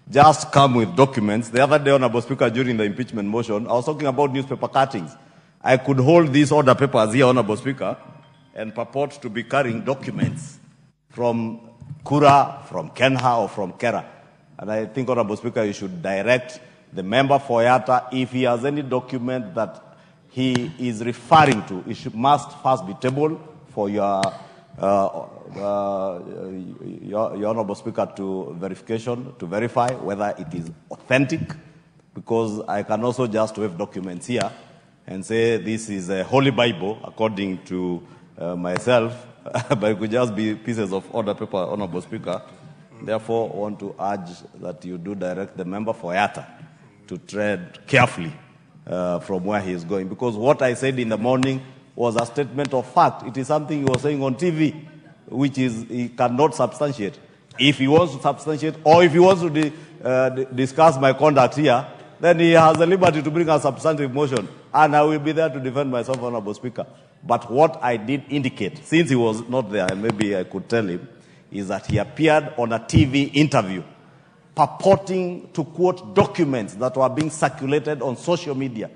just come with documents. The other day, Honorable Speaker, during the impeachment motion, I was talking about newspaper cuttings. I could hold these order papers here, Honorable Speaker, and purport to be carrying documents from Kura, from Kenha, or from Kera. And I think, Honorable Speaker, you should direct the member for Yatta, if he has any document that he is referring to, it must first be tabled for your Honorable Speaker to verification, to verify whether it is authentic, because I can also just wave documents here and say this is a Holy Bible according to myself, but it could just be pieces of order paper, Honorable Speaker. Therefore, I want to urge that you do direct the member for Yatta to tread carefully from where he is going. Because what I said in the morning was a statement of fact. It is something he was saying on TV, which is he cannot substantiate. If he wants to substantiate, or if he wants to discuss my conduct here, then he has the liberty to bring a substantive motion, and I will be there to defend myself, Honorable Speaker. But what I did indicate, since he was not there, and maybe I could tell him, is that he appeared on a TV interview purporting to quote documents that were being circulated on social media,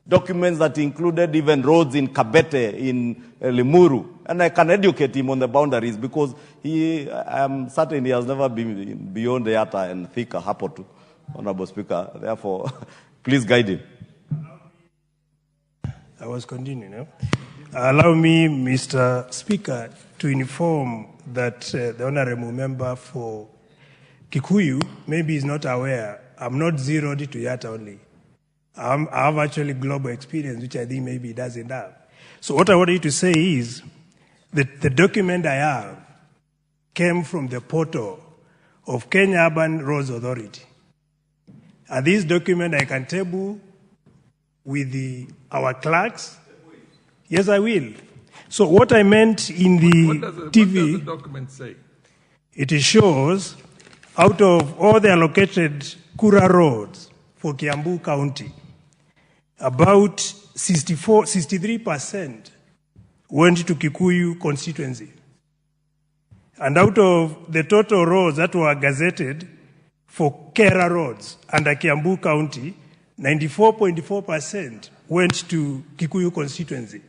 documents that included even roads in Kabete, in Limuru. And I can educate him on the boundaries, because I'm certain he has never been beyond the Yatta and Thika, Hapotu, Honorable Speaker. Therefore, please guide him. I was continuing. Allow me, Mr. Speaker, to inform that the Honorable Member for Kikuyu maybe is not aware. I'm not zeroed to Yatta only. I have actually global experience, which I think maybe he doesn't have. So what I want you to say is that the document I have came from the portal of Kenya Urban Roads Authority. And this document I can table with our clerks. Yes, I will. So what I meant in the TV, what does the document say? It shows out of all the allocated Kura roads for Kiambu County, about 63% went to Kikuyu constituency. And out of the total roads that were gazetted for Kera roads under Kiambu County, 94.4% went to Kikuyu constituency.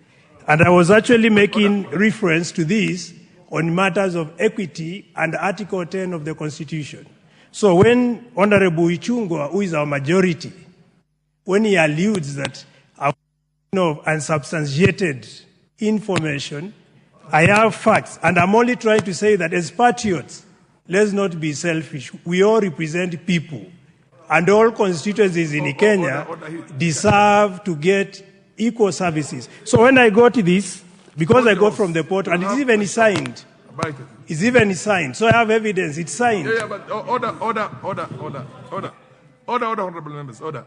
And I was actually making reference to this on matters of equity and Article 10 of the Constitution. So when Honorable Ichungwa, who is our majority, when he alludes that of unsubstantiated information, I have facts. And I'm only trying to say that as patriots, let's not be selfish. We all represent people. And all constituencies in Kenya deserve to get equal services. So when I got this, because I got from the portal, and it's even signed. It's even signed. So I have evidence, it's signed. Yeah, but order, honorable members, order.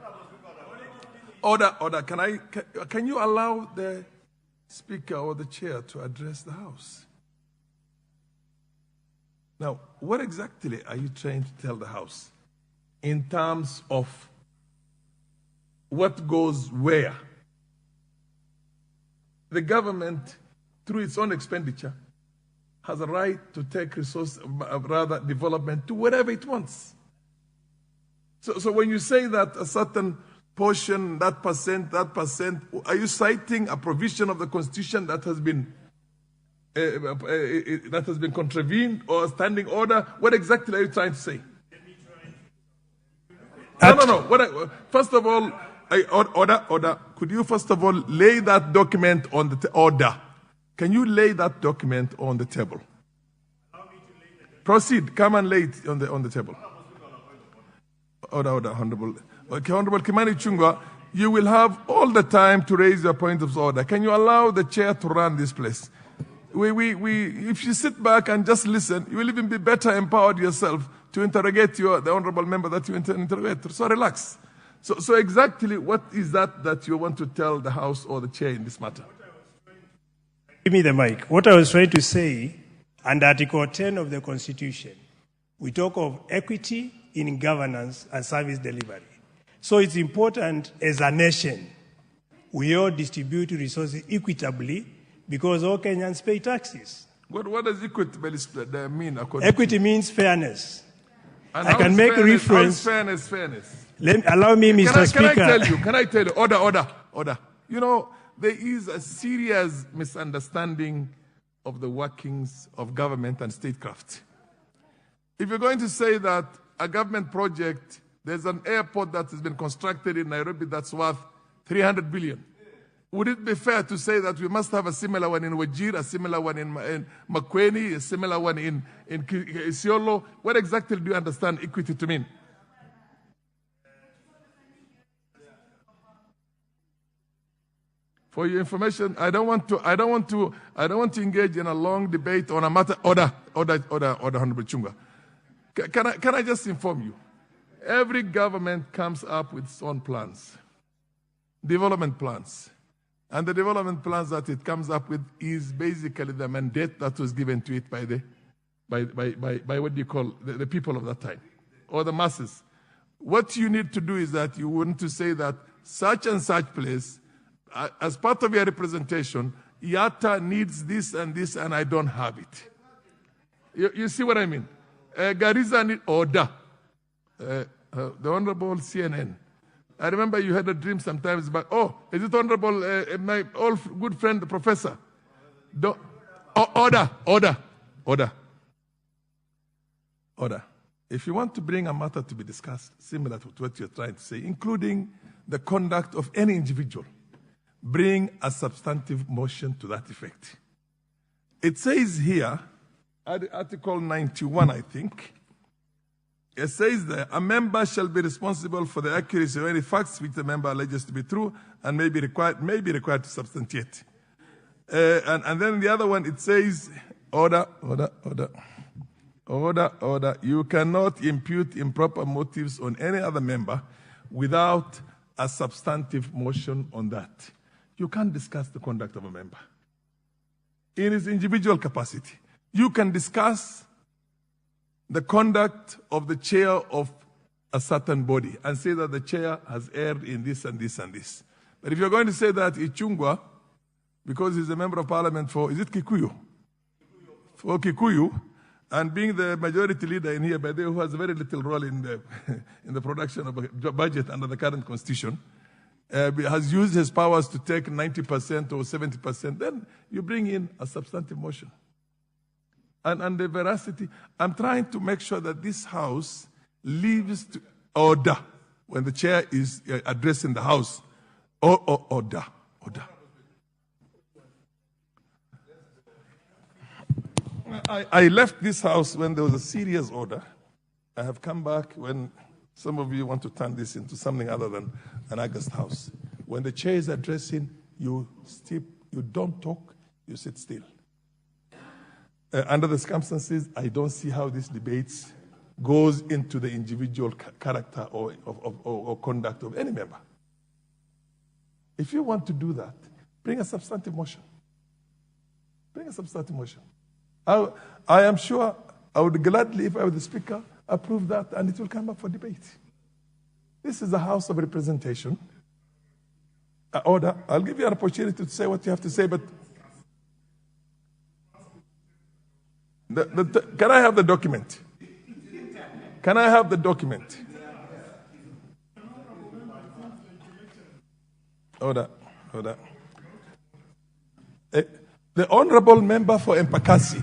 Order, can you allow the Speaker or the Chair to address the House? Now, what exactly are you trying to tell the House in terms of what goes where? The government, through its own expenditure, has a right to take development to wherever it wants. So when you say that a certain portion, that percent, are you citing a provision of the Constitution that has been contravened, or a standing order? What exactly are you trying to say? No. First of all, order. Could you first of all lay that document on the order? Can you lay that document on the table? Proceed. Come and lay it on the table. Order, Honorable. Okay, Honorable Kimani Ichungwa, you will have all the time to raise your point of order. Can you allow the Chair to run this place? If you sit back and just listen, you will even be better empowered yourself to interrogate the honorable member that you interrogate. So relax. So exactly what is that you want to tell the House or the Chair in this matter? Give me the mic. What I was trying to say, under Article 10 of the Constitution, we talk of equity in governance and service delivery. So it's important as a nation, we all distribute resources equitably because all Kenyans pay taxes. What does equity mean? Equity means fairness. And I can make reference. Fairness. Allow me, Mr. Speaker. Can I tell you? Order. You know, there is a serious misunderstanding of the workings of government and statecraft. If you're going to say that a government project, there's an airport that has been constructed in Nairobi that's worth 300 billion. Would it be fair to say that we must have a similar one in Wajir, a similar one in Makueni, a similar one in Isiolo? What exactly do you understand equity to mean? For your information, I don't want to engage in a long debate on a matter. Order, Honorable Ichungwa. Can I just inform you? Every government comes up with its own plans, development plans. And the development plans that it comes up with is basically the mandate that was given to it by what do you call the people of that time, or the masses. What you need to do is that you want to say that such and such place, as part of your representation, Yatta needs this, and I don't have it. You see what I mean? Garissa needs order. The Honorable CNN. I remember you had a dream sometimes about, is it Honorable, my old good friend, the professor? Order. If you want to bring a matter to be discussed, similar to what you're trying to say, including the conduct of any individual, bring a substantive motion to that effect. It says here, Article 91, I think, it says that a member shall be responsible for the accuracy of any facts which the member alleges to be true and may be required to substantiate. And then the other one, it says, order. You cannot impute improper motives on any other member without a substantive motion on that. You can't discuss the conduct of a member in his individual capacity. You can discuss the conduct of the chair of a certain body and say that the chair has erred in this and this and this. But if you're going to say that Ichungwa, because he's a member of parliament for, is it Kikuyu? For Kikuyu, and being the majority leader in here, by the way, who has very little role in the production of a budget under the current constitution, has used his powers to take 90% or 70%, then you bring in a substantive motion. And the veracity, I'm trying to make sure that this House leaves to order when the chair is addressing the House. Order. I left this House when there was a serious order. I have come back when some of you want to turn this into something other than an August House. When the chair is addressing, you don't talk, you sit still. Under the circumstances, I don't see how this debate goes into the individual character or conduct of any member. If you want to do that, bring a substantive motion. I am sure I would gladly, if I were the Speaker, approve that, and it will come up for debate. This is a House of Representation. Order. I'll give you an opportunity to say what you have to say, but can I have the document? Order. The honorable member for Mpakasi,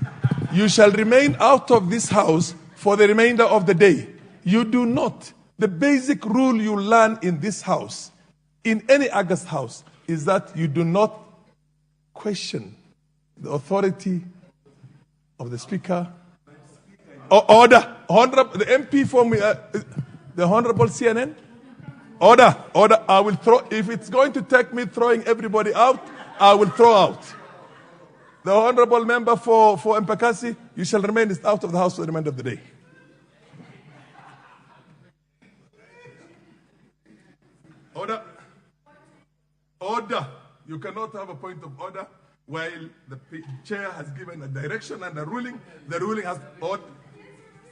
you shall remain out of this House for the remainder of the day. You do not. The basic rule you learn in this House, in any August House, is that you do not question the authority of the Speaker. Order. The MP from the Honorable CNN. Order. I will throw. If it's going to take me throwing everybody out, I will throw out. The Honorable Member for Mpakasi, you shall remain out of the House for the remainder of the day. Order. You cannot have a point of order while the chair has given a direction and a ruling. The ruling has ordered.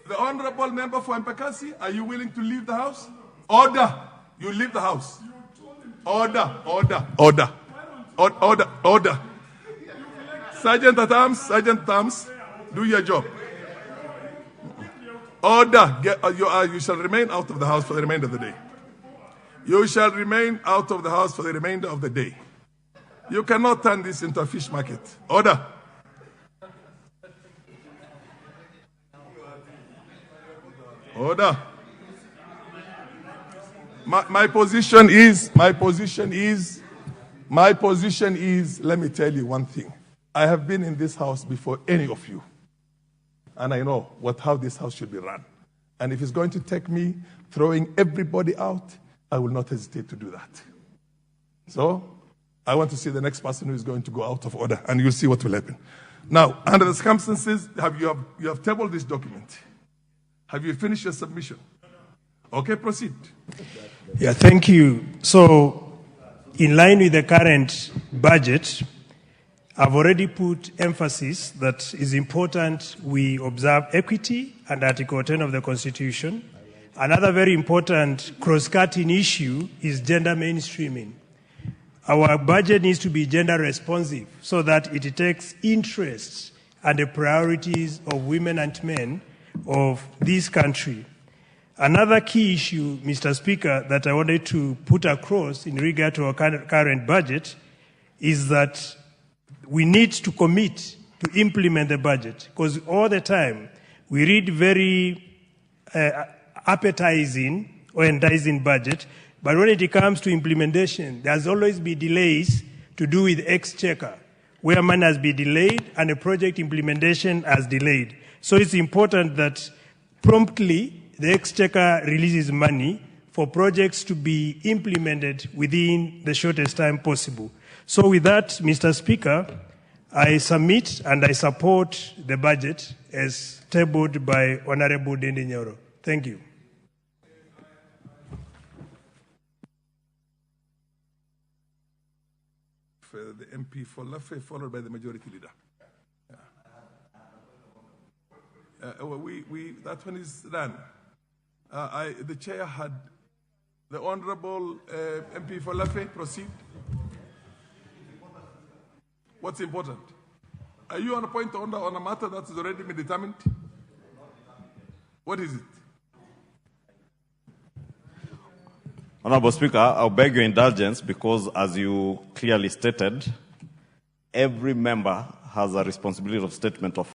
The Honorable Member for Mpakasi, are you willing to leave the House? Order. You leave the House. Order. Sergeant at Arms, do your job. Order. You shall remain out of the house for the remainder of the day. You shall remain out of the house for the remainder of the day. You cannot turn this into a fish market. Order. Order. My position is, let me tell you one thing. I have been in this house before any of you. And I know how this house should be run. And if it's going to take me throwing everybody out, I will not hesitate to do that. So, I want to see the next person who is going to go out of order, and you'll see what will happen. Now, under the circumstances, you have tabled this document. Have you finished your submission? Okay, proceed. Yeah, thank you. So, in line with the current budget, I've already put emphasis that it's important we observe equity and Article 10 of the Constitution. Another very important cross-cutting issue is gender mainstreaming. Our budget needs to be gender responsive so that it takes interests and the priorities of women and men of this country. Another key issue, Mr. Speaker, that I wanted to put across in regard to our current budget is that we need to commit to implement the budget, because all the time we read very appetizing or enticing budget, but when it comes to implementation, there's always been delays to do with exchequer, where money has been delayed and the project implementation has delayed. So it's important that promptly the exchequer releases money for projects to be implemented within the shortest time possible. So with that, Mr. Speaker, I submit and I support the budget as tabled by Honorable Dende Nyoro. Thank you. For the MP for Lafe, followed by the majority leader. That one is done. The chair had the Honorable MP for Lafe proceed. What's important? Are you on a point on a matter that has already been determined? What is it? Honorable Speaker, I'll beg your indulgence because, as you clearly stated, every member has a responsibility of statement of